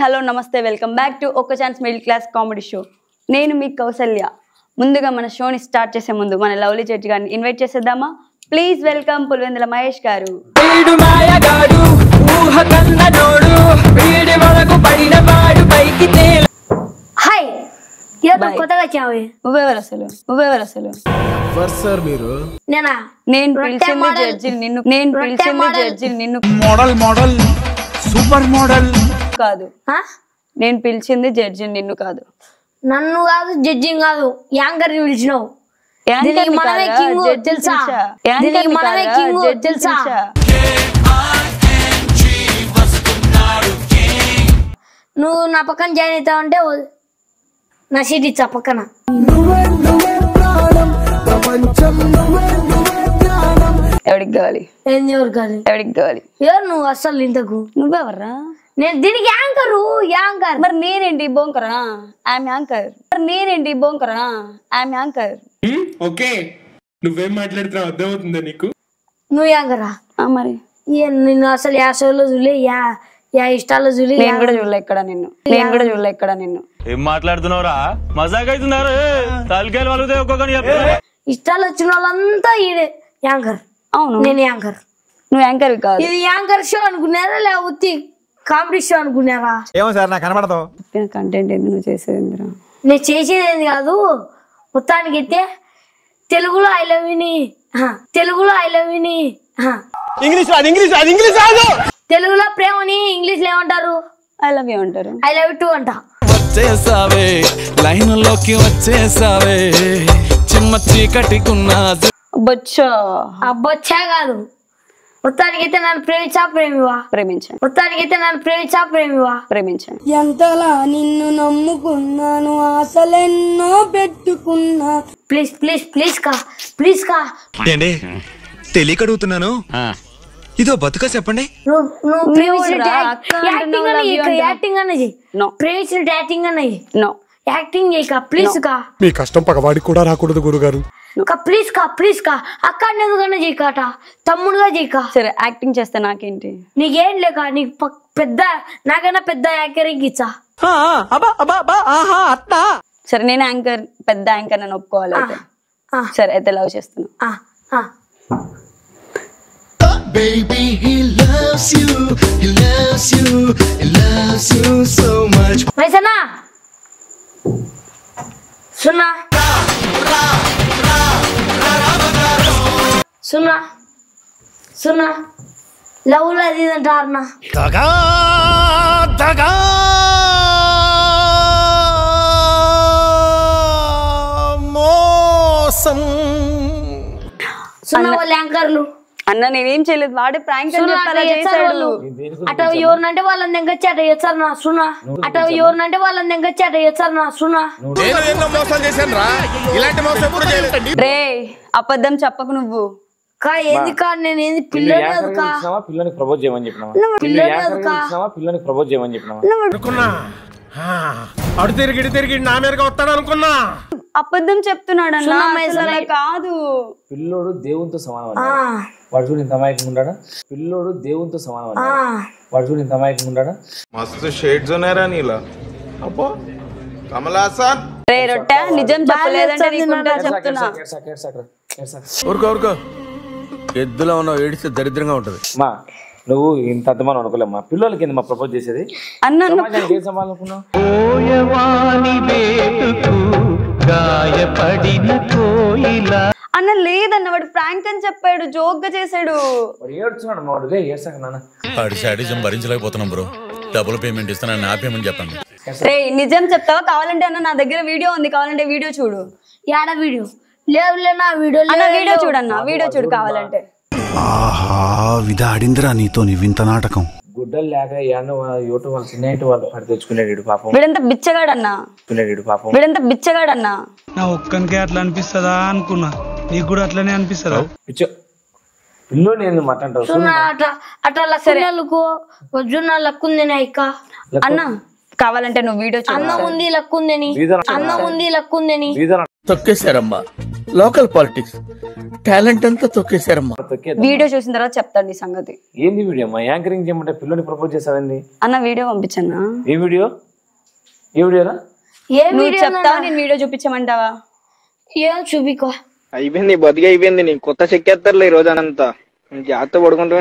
Hello నమస్తే welcome back to ఒక chance middle class comedy show. నేను మీ కౌసల్య. ముందుగా మన షోని స్టార్ట్ చేసే ముందు మన లవ్లీ జడ్జి గారిని ఇన్వైట్ చేసేద్దామా? ప్లీజ్ వెల్కమ్ పులివెందుల మహేష్ గారు. హాయ్, కొత్తగా వచ్చావు. నువ్వెవరు అసలు? నేను పిలిచింది జడ్జి నిన్ను మోడల్ సూపర్ మోడల్ కాదు. నేను పిలిచింది జడ్జి నిన్ను కాదు. నన్ను కాదు, జడ్జింగ్ కాదు, యాంకర్ పిలిచినావు. మనమే కింగ్ తెలుసా? నువ్వు నా పక్కన జాయిన్ అవుతావంటే నా సీట్ ఇచ్చా పక్కన. ఎవరికి కావాలి? ఎవరు నువ్వు అస్సలు ఇంతకు నువ్వెవర్రా? నేను దీనికి యాంకర్. మరి నేనేంటి బోంకరా? I'm anchor. ఓకే, నువ్వేం మాట్లాడుతున్నావు అర్థమవుతుందా నీకు? నువ్వు యాంకరా? మరి నిన్ను అసలు యా షోలో చూలే, యా ఇష్టాల్లో చూలే. నేను కూడా చూడలే ఇక్కడ నిన్ను. ఏం మాట్లాడుతున్నావురా? మజాక్ అవుతున్నారు. తలకాయలు వలుగుతాయి ఒక్కొక్కని. ఇష్టాలు వచ్చిన వాళ్ళంతా ఈడే యాంకర్. అవును, నేను యాంకర్. నువ్వు యాంకర్ కాదు. ఇది యాంకర్ షో అనుకున్నారా లేకపోతే కామెడీ షో అనుకున్నారా? ఏమో సార్, నాకు కనబడదు. కంటెంట్ ఏంది నువ్వు చేసేది? నేను చేసేది ఏంది కాదు, మొత్తానికి అయితే తెలుగులో ఐ లవ్ యూని, తెలుగులో ప్రేమని ఇంగ్లీష్ లో ఏమంటారు? ఐ లవ్ యూ అంటారు. ఐ లవ్ యూ టూ అంట. వచ్చేసావే లైన్ లోకి వచ్చేసావే, చిమ్మ చీకటికున్నా అబ్బొచ్చా కాదు. మొత్తానికి అయితే నన్ను ప్రేమించాను. ఎంతలా నిన్ను నమ్ముకున్నాను, ఆశలెన్నో పెట్టుకున్నా. ప్లీజ్ కా తెలియక అడుగుతున్నాను, ఇదో బతుక చెప్పండి. నువ్వు ప్రేమించిన యాక్టింగ్ అన్నది, ప్రేమించిన యాక్టింగ్ చేయక. ప్లీజ్ కా, మీ కష్టం పగవాడికి కూడా రాకూడదు గురుగారు. ప్లీజ్ కా అక్క ఎందుకన్నా చేయకాట, తమ్ముడుగా చేయక. సరే, యాక్టింగ్ చేస్తే నాకేంటి? నీకేం లేక, నీకు పెద్ద నాకైనా పెద్ద యాంకరింగ్ ఇచ్చా. సరే, నేను పెద్ద యాంకర్ నన్ను ఒప్పుకోవాలి అయితే. సరే అయితే లవ్ చేస్తున్నా. Baby, he loves you so much. మైసనా సున్నా లవ్ లో అది అంటారన్నా. మోసం. సున్నా వాళ్ళు యాంకర్లు. అన్న నేనేం చేయలేదు, వాడే ప్రాంక్ చేశాడు. అట ఎవరినంటే వాళ్ళని దగ్గర అట చేస్తారు నా సున్నా. రే అబద్ధం చెప్పకు నువ్వు. ఏంది కా, నేను ఏంది పిల్లని ప్రపోజ్ చేయమని చెప్పినా. అడు తిరిగి నా మీదగా వస్తాడు అనుకున్నా. అబద్ధం చెప్తున్నాడు అన్న, కాదు. పిల్లోడు దేవునితో సమానం. వాడు చూడు ఇంత అమాయకంగా ఉంటాడా? వాడు చూడు ఇంత అమాయకంగా ఉంటాడా? మస్తు షేడ్స్ ఉన్నారా నీలా? అబ్బో కమలాసన్. రే రొట్టె, నిజం చెప్పలేదంటే నీకుంటా చెప్తున్నా. ఊరుకో ఎద్దులో ఉన్నావు, ఏడిస్తే దరిద్రంగా ఉంటది. మా నువ్వు ఇంత అర్థమని అనుకోలేమ్మా. పిల్లలకి మా ప్రపోజ్ చేసేది అన్న. ఏం సమాధానం? అన్న లేదన్న, వాడు ప్రాంక్ అని చెప్పాడు, జోక్ గా చేశాడు. భరించలేకపోతున్నాం బ్రో, డబుల్ పేమెంట్ ఇస్తాను, నా పేమెంట్ చెప్పండి. రే నిజం చెప్తావా? కావాలంటే అన్న నా దగ్గర వీడియో ఉంది, కావాలంటే వీడియో చూడు. యాడ వీడియో లేవులేనా? వీడియో చూడన్నా, వీడియో చూడు కావాలంటే. ఆహా, విధాడిందిరా నీతో నీ వింత నాటకం. గుడ్డలు లేక యూట్యూబ్ వాళ్ళు చిన్న వాళ్ళు పడి తెచ్చుకునేడు పాపం. వీడంతా బిచ్చగాడన్నా. నా ఒక్కనికే అట్లా అనిపిస్తుందా అనుకున్నా, నీకు కూడా అట్లనే అనిపిస్తుందా? పిల్లో నేను మాట్లాడతావు అట్లా లక్కుందని అక్క. అన్న కావాలంటే నువ్వు వీడియో చూడు. అన్నం ఉంది లక్కుందని తొక్కేశారమ్మా. లోకల్ పాలిటిక్స్ టాలెంట్ అంతా తొక్కేశారమ్మా. వీడియో చూసిన తర్వాత చెప్తాను ఈ సంగతి. ఏంది వీడియో అమ్మా? యాంకరింగ్ చేయమంటే పిల్లని ప్రపోజ్ చేసావేంది అన్న? వీడియో పంపించన్నా? ఏ వీడియో? ఏ వీడియోరా? నువ్వు చెప్తావా నేను వీడియో చూపించమంటావా? ఏం చూపికో. అయిపోయింది బతికి అయిపోయింది. నీకు కొత్త చెక్కేస్తారులే ఈ రోజు అనంతా. జాగ్రత్త పడుకుంటా.